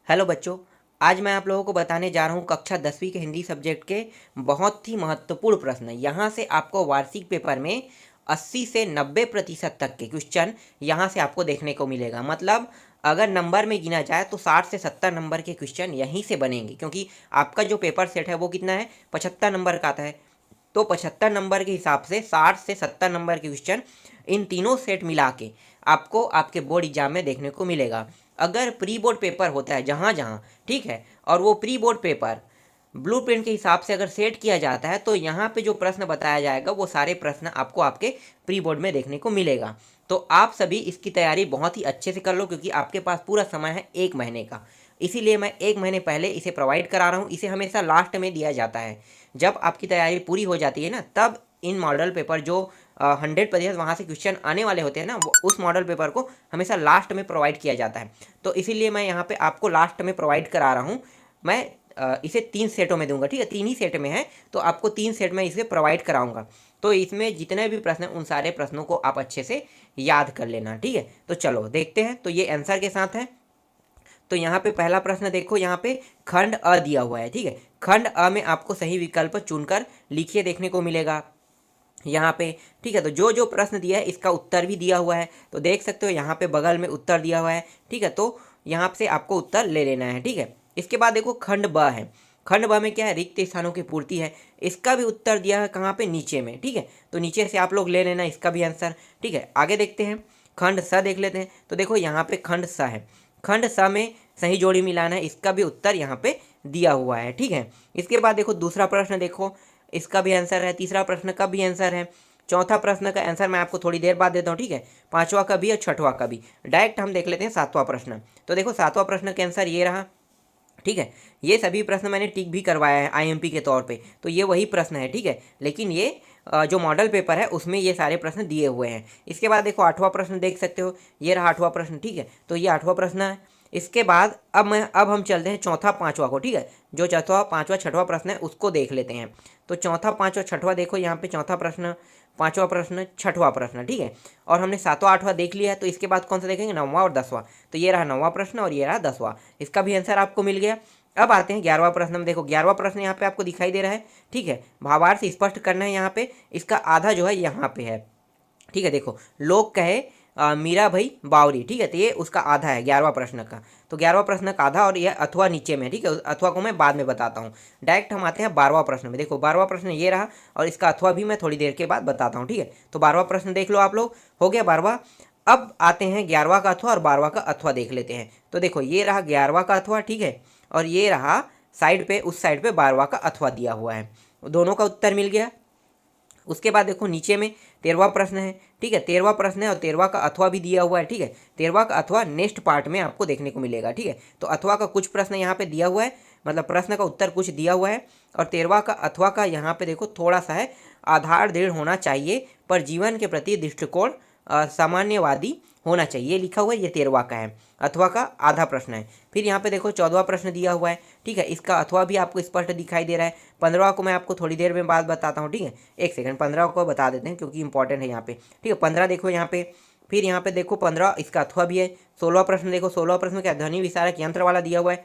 Hello बच्चों, आज मैं आप लोगों को बताने जा रहा हूँ कक्षा 10वीं के हिंदी सब्जेक्ट के बहुत ही महत्वपूर्ण प्रश्न। यहाँ से आपको वार्षिक पेपर में 80 से 90% तक के क्वेश्चन यहाँ से आपको देखने को मिलेगा। मतलब अगर नंबर में गिना जाए तो 60 से 70 नंबर के क्वेश्चन यहीं से बनेंगे, क्योंकि आपका जो पेपर सेट है वो कितना है, 75 नंबर का आता है। तो 75 नंबर के हिसाब से 60 से 70 नंबर के क्वेश्चन इन तीनों सेट मिला के आपको आपके बोर्ड एग्जाम में देखने को मिलेगा। अगर प्री बोर्ड पेपर होता है जहाँ जहाँ, ठीक है, और वो प्री बोर्ड पेपर ब्लूप्रिंट के हिसाब से अगर सेट किया जाता है तो यहाँ पे जो प्रश्न बताया जाएगा वो सारे प्रश्न आपको आपके प्री बोर्ड में देखने को मिलेगा। तो आप सभी इसकी तैयारी बहुत ही अच्छे से कर लो, क्योंकि आपके पास पूरा समय है 1 महीने का। इसीलिए मैं 1 महीने पहले इसे प्रोवाइड करा रहा हूँ। इसे हमेशा लास्ट में दिया जाता है। जब आपकी तैयारी पूरी हो जाती है ना, तब इन मॉडल पेपर जो 100% वहाँ से क्वेश्चन आने वाले होते हैं ना, वो उस मॉडल पेपर को हमेशा लास्ट में प्रोवाइड किया जाता है। तो इसीलिए मैं यहाँ पे आपको लास्ट में प्रोवाइड करा रहा हूँ। मैं इसे 3 सेटों में दूंगा, ठीक है, 3 ही सेट में है, तो आपको 3 सेट में इसे प्रोवाइड कराऊंगा। तो इसमें जितने भी प्रश्न हैं उन सारे प्रश्नों को आप अच्छे से याद कर लेना, ठीक है। तो चलो देखते हैं। तो ये आंसर के साथ है। तो यहाँ पे पहला प्रश्न देखो, यहाँ पे खंड अ दिया हुआ है, ठीक है। खंड अ में आपको सही विकल्प चुनकर लिखिए देखने को मिलेगा यहाँ पे, ठीक है। तो जो जो प्रश्न दिया है इसका उत्तर भी दिया हुआ है, तो देख सकते हो यहाँ पे बगल में उत्तर दिया हुआ है, ठीक है। तो यहाँ से आपको उत्तर ले लेना है, ठीक है। इसके बाद देखो खंड ब है। खंड ब में क्या है, रिक्त स्थानों की पूर्ति है। इसका भी उत्तर दिया है कहाँ पे, नीचे में, ठीक है। तो नीचे से आप लोग ले लेना इसका भी आंसर, ठीक है। आगे देखते हैं, खंड स देख लेते हैं। तो देखो यहाँ पे खंड स है। खंड स में सही जोड़ी मिलाना है, इसका भी उत्तर यहाँ पे दिया हुआ है, ठीक है। इसके बाद देखो दूसरा प्रश्न देखो, इसका भी आंसर है। तीसरा प्रश्न का भी आंसर है। चौथा प्रश्न का आंसर मैं आपको थोड़ी देर बाद देता हूँ, ठीक है। पांचवा का भी और छठवां का भी। डायरेक्ट हम देख लेते हैं सातवां प्रश्न। तो देखो सातवां प्रश्न का आंसर ये रहा, ठीक है। ये सभी प्रश्न मैंने टिक भी करवाया है आईएमपी के तौर पे, तो ये वही प्रश्न है, ठीक है। लेकिन ये जो मॉडल पेपर है उसमें ये सारे प्रश्न दिए हुए हैं। इसके बाद देखो आठवां प्रश्न देख सकते हो, ये रहा आठवां प्रश्न, ठीक है। तो ये आठवां प्रश्न है। इसके बाद अब हम चलते हैं चौथा पांचवा को, ठीक है। जो चौथा पांचवा छठवां प्रश्न है उसको देख लेते हैं। तो चौथा पांचवा छठवां देखो, यहाँ पे चौथा प्रश्न, पांचवा प्रश्न, छठवां प्रश्न, ठीक है। और हमने सातवां आठवां देख लिया है। तो इसके बाद कौन सा देखेंगे, नौवां और 10वां। तो ये रहा 9वां प्रश्न और ये रहा 10वां। इसका भी आंसर आपको मिल गया। अब आते हैं 11वां प्रश्न में। देखो 11वां प्रश्न यहाँ पे आपको दिखाई दे रहा है, ठीक है। भावार्थ स्पष्ट करना है यहाँ पे। इसका आधा जो है यहाँ पे है, ठीक है। देखो लोग कहे मीरा भाई बावरी, ठीक है। तो ये उसका आधा है 11वां प्रश्न का। तो 11वां प्रश्न का आधा, और ये अथवा नीचे में, ठीक है। अथवा को मैं बाद में बताता हूँ। डायरेक्ट हम आते हैं 12वां प्रश्न में। देखो 12वां प्रश्न ये रहा, और इसका अथवा भी मैं थोड़ी देर के बाद बताता हूँ, ठीक है। तो 12वां प्रश्न देख लो आप लोग, हो गया 12वां। अब आते हैं 11वां का अथवा और 12वां का अथवा देख लेते हैं। तो देखो ये रहा 11वां का अथवा, ठीक है। और ये रहा साइड पे, उस साइड पे 12वां का अथवा दिया हुआ है। दोनों का उत्तर मिल गया। उसके बाद देखो नीचे में 13वां प्रश्न है, ठीक है। 13वां प्रश्न है और 13वां का अथवा भी दिया हुआ है, ठीक है। 13वां का अथवा नेक्स्ट पार्ट में आपको देखने को मिलेगा, ठीक है। तो अथवा का कुछ प्रश्न यहाँ पे दिया हुआ है, मतलब प्रश्न का उत्तर कुछ दिया हुआ है। और 13वां का अथवा का यहाँ पे देखो थोड़ा सा है, आधार दृढ़ होना चाहिए पर जीवन के प्रति दृष्टिकोण सामान्यवादी होना चाहिए, ये लिखा हुआ है। ये 13वां का है, अथवा का आधा प्रश्न है। फिर यहाँ पे देखो 14वां प्रश्न दिया हुआ है, ठीक है। इसका अथवा भी आपको स्पष्ट दिखाई दे रहा है। 15वां को मैं आपको थोड़ी देर में बाद बताता हूँ, ठीक है। एक सेकंड, 15 को बता देते हैं क्योंकि इंपॉर्टेंट है यहाँ पे, ठीक है। 15 देखो यहाँ पे। फिर यहाँ पे देखो 15 इसका अथवा भी है। 16वां प्रश्न देखो, 16वां प्रश्न क्या, ध्वनि विसारक यंत्र वाला दिया हुआ है,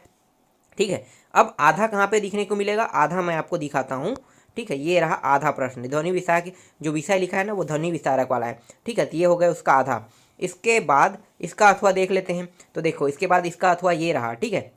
ठीक है। अब आधा कहाँ पे दिखने को मिलेगा, आधा मैं आपको दिखाता हूँ, ठीक है। ये रहा आधा प्रश्न, ध्वनि विसारक जो विषय लिखा है ना वो ध्वनि विसारक वाला है, ठीक है। तो ये हो गया उसका आधा। इसके बाद इसका अथवा देख लेते हैं। तो देखो इसके बाद इसका अथवा ये रहा, ठीक है।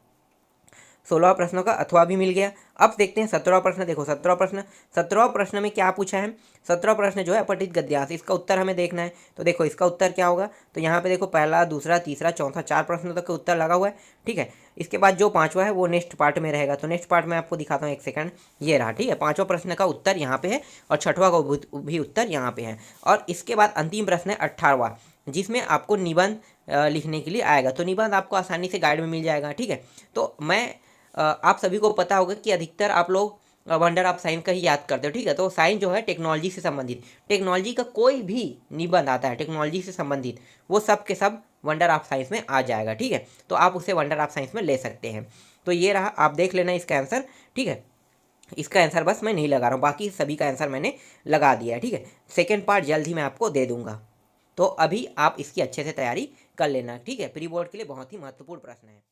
16 प्रश्नों का अथवा भी मिल गया। अब देखते हैं 17वां प्रश्न। देखो 17वां प्रश्न में क्या पूछा है। 17वां प्रश्न जो है अपठित गद्यांश, इसका उत्तर हमें देखना है। तो देखो इसका उत्तर क्या होगा। तो यहाँ पे देखो पहला, दूसरा, तीसरा, चौथा, 4 प्रश्नों तक का उत्तर लगा हुआ है, ठीक है। इसके बाद जो पांचवा है वो नेक्स्ट पार्ट में रहेगा। तो नेक्स्ट पार्ट में आपको दिखाता हूँ, एक सेकंड। ये रहा, ठीक है। पांचवा प्रश्न का उत्तर यहाँ पे है और छठवां का भी उत्तर यहाँ पे है। और इसके बाद अंतिम प्रश्न है 18वां, जिसमें आपको निबंध लिखने के लिए आएगा। तो निबंध आपको आसानी से गाइड में मिल जाएगा, ठीक है। तो मैं आप सभी को पता होगा कि अधिकतर आप लोग वंडर ऑफ साइंस का ही याद करते हो, ठीक है। तो साइंस जो है टेक्नोलॉजी से संबंधित, टेक्नोलॉजी का कोई भी निबंध आता है टेक्नोलॉजी से संबंधित, वो सब के सब वंडर ऑफ साइंस में आ जाएगा, ठीक है। तो आप उसे वंडर ऑफ साइंस में ले सकते हैं। तो ये रहा, आप देख लेना इसका आंसर, ठीक है। इसका आंसर बस मैं नहीं लगा रहा हूँ, बाकी सभी का आंसर मैंने लगा दिया है, ठीक है। सेकेंड पार्ट जल्द ही मैं आपको दे दूंगा। तो अभी आप इसकी अच्छे से तैयारी कर लेना, ठीक है। प्री बोर्ड के लिए बहुत ही महत्वपूर्ण प्रश्न है।